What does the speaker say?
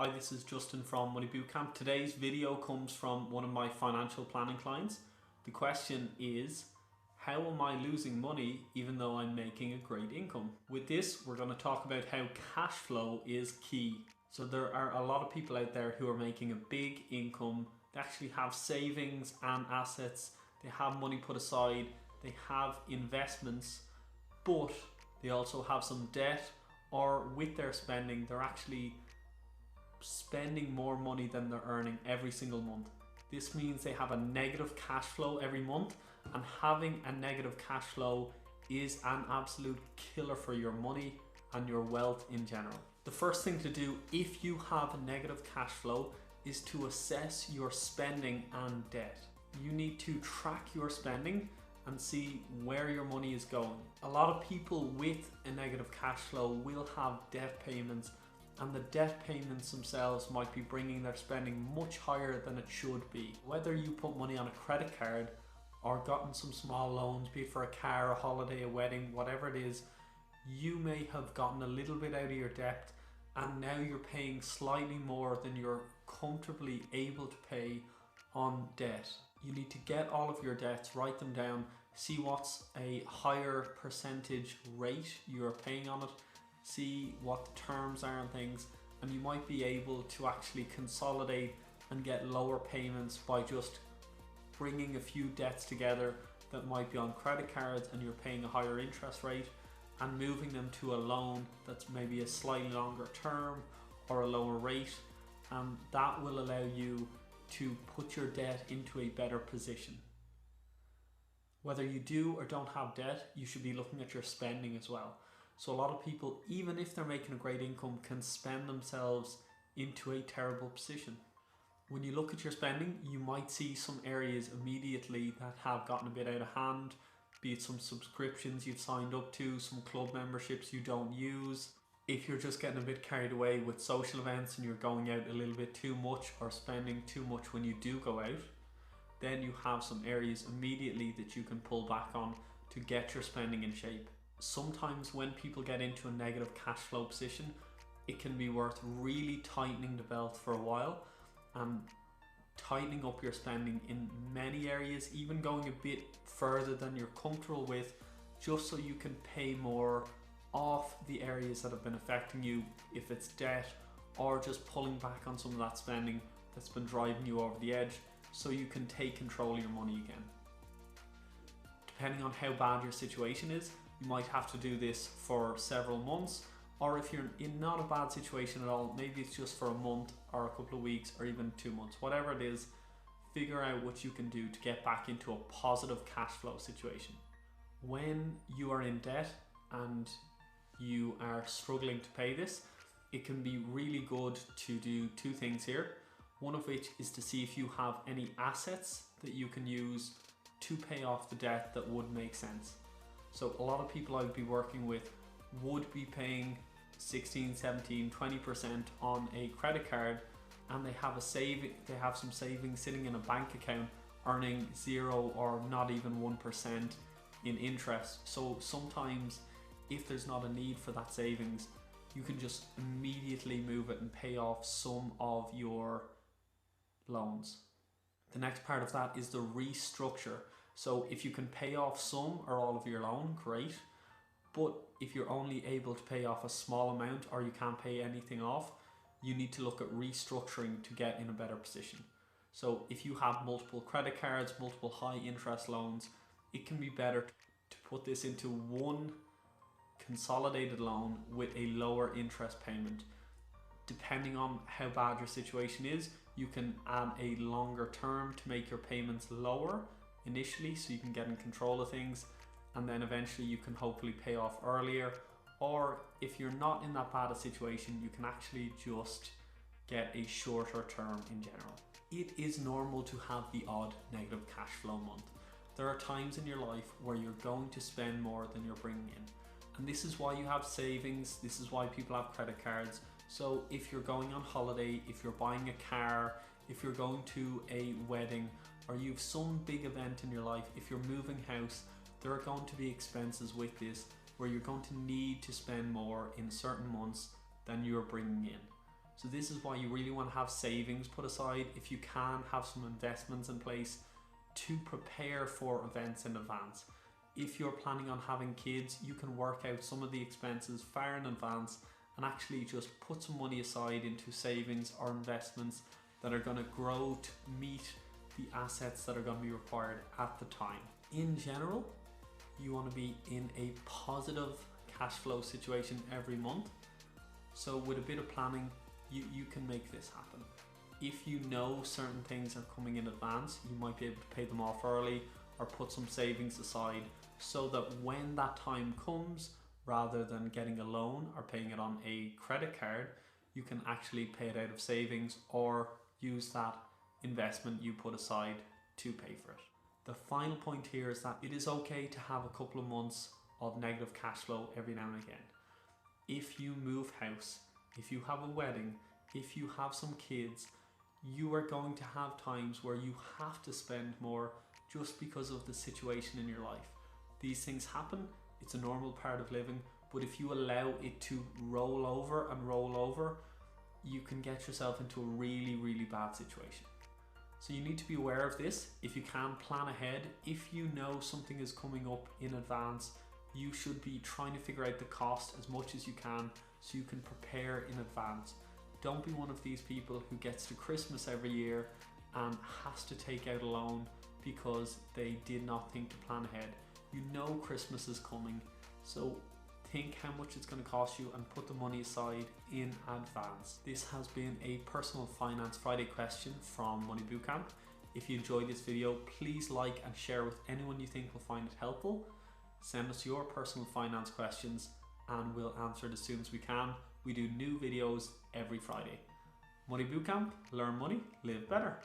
Hi, this is Justin from Money Bootcamp. Today's video comes from one of my financial planning clients. The question is, how am I losing money even though I'm making a great income? With this, we're going to talk about how cash flow is key. So there are a lot of people out there who are making a big income. They actually have savings and assets. They have money put aside. They have investments, but they also have some debt, or with their spending, they're actually spending more money than they're earning every single month. This means they have a negative cash flow every month, and having a negative cash flow is an absolute killer for your money and your wealth in general. The first thing to do if you have a negative cash flow is to assess your spending and debt. You need to track your spending and see where your money is going. A lot of people with a negative cash flow will have debt payments, and the debt payments themselves might be bringing their spending much higher than it should be. Whether you put money on a credit card or gotten some small loans, be it for a car, a holiday, a wedding, whatever it is, you may have gotten a little bit out of your debt and now you're paying slightly more than you're comfortably able to pay on debt. You need to get all of your debts, write them down, see what's a higher percentage rate you're paying on it, see what the terms are and things, and you might be able to actually consolidate and get lower payments by just bringing a few debts together that might be on credit cards and you're paying a higher interest rate, and moving them to a loan that's maybe a slightly longer term or a lower rate, and that will allow you to put your debt into a better position. Whether you do or don't have debt, you should be looking at your spending as well. So a lot of people, even if they're making a great income, can spend themselves into a terrible position. When you look at your spending, you might see some areas immediately that have gotten a bit out of hand, be it some subscriptions you've signed up to, some club memberships you don't use. If you're just getting a bit carried away with social events and you're going out a little bit too much or spending too much when you do go out, then you have some areas immediately that you can pull back on to get your spending in shape. Sometimes when people get into a negative cash flow position, it can be worth really tightening the belt for a while and tightening up your spending in many areas, even going a bit further than you're comfortable with, just so you can pay more off the areas that have been affecting you, if it's debt, or just pulling back on some of that spending that's been driving you over the edge, so you can take control of your money again. Depending on how bad your situation is, you might have to do this for several months, or if you're in not a bad situation at all, maybe it's just for a month or a couple of weeks or even 2 months. Whatever it is, figure out what you can do to get back into a positive cash flow situation. When you are in debt and you are struggling to pay this, it can be really good to do two things here. One of which is to see if you have any assets that you can use to pay off the debt that would make sense. So a lot of people I would be working with would be paying 16, 17, 20% on a credit card, and they have some savings sitting in a bank account earning 0 or not even 1% in interest. So sometimes if there's not a need for that savings, you can just immediately move it and pay off some of your loans. The next part of that is the restructure. So if you can pay off some or all of your loan, great. But if you're only able to pay off a small amount or you can't pay anything off, you need to look at restructuring to get in a better position. So if you have multiple credit cards, multiple high interest loans, it can be better to put this into one consolidated loan with a lower interest payment. Depending on how bad your situation is, you can add a longer term to make your payments lower initially, so you can get in control of things, and then eventually you can hopefully pay off earlier. Or if you're not in that bad a situation, you can actually just get a shorter term in general. It is normal to have the odd negative cash flow month. There are times in your life where you're going to spend more than you're bringing in, and this is why you have savings. This is why people have credit cards. So if you're going on holiday, if you're buying a car, if you're going to a wedding, or you have some big event in your life, if you're moving house, there are going to be expenses with this where you're going to need to spend more in certain months than you're bringing in. So this is why you really want to have savings put aside. If you can, have some investments in place to prepare for events in advance. If you're planning on having kids, you can work out some of the expenses far in advance and actually just put some money aside into savings or investments that are going to grow to meet the assets that are going to be required at the time. In general, you want to be in a positive cash flow situation every month. So with a bit of planning, you can make this happen. If you know certain things are coming in advance, you might be able to pay them off early or put some savings aside so that when that time comes, rather than getting a loan or paying it on a credit card, you can actually pay it out of savings or use that investment you put aside to pay for it. The final point here is that it is okay to have a couple of months of negative cash flow every now and again. If you move house, if you have a wedding, if you have some kids, you are going to have times where you have to spend more just because of the situation in your life. These things happen, it's a normal part of living, but if you allow it to roll over, you can get yourself into a really, really bad situation. So you need to be aware of this. If you can, plan ahead. If you know something is coming up in advance, you should be trying to figure out the cost as much as you can so you can prepare in advance. Don't be one of these people who gets to Christmas every year and has to take out a loan because they did not think to plan ahead. You know Christmas is coming, so think how much it's going to cost you and put the money aside in advance. This has been a Personal Finance Friday question from Money Bootcamp. If you enjoyed this video, please like and share with anyone you think will find it helpful. Send us your personal finance questions and we'll answer it as soon as we can. We do new videos every Friday. Money Bootcamp, learn money, live better.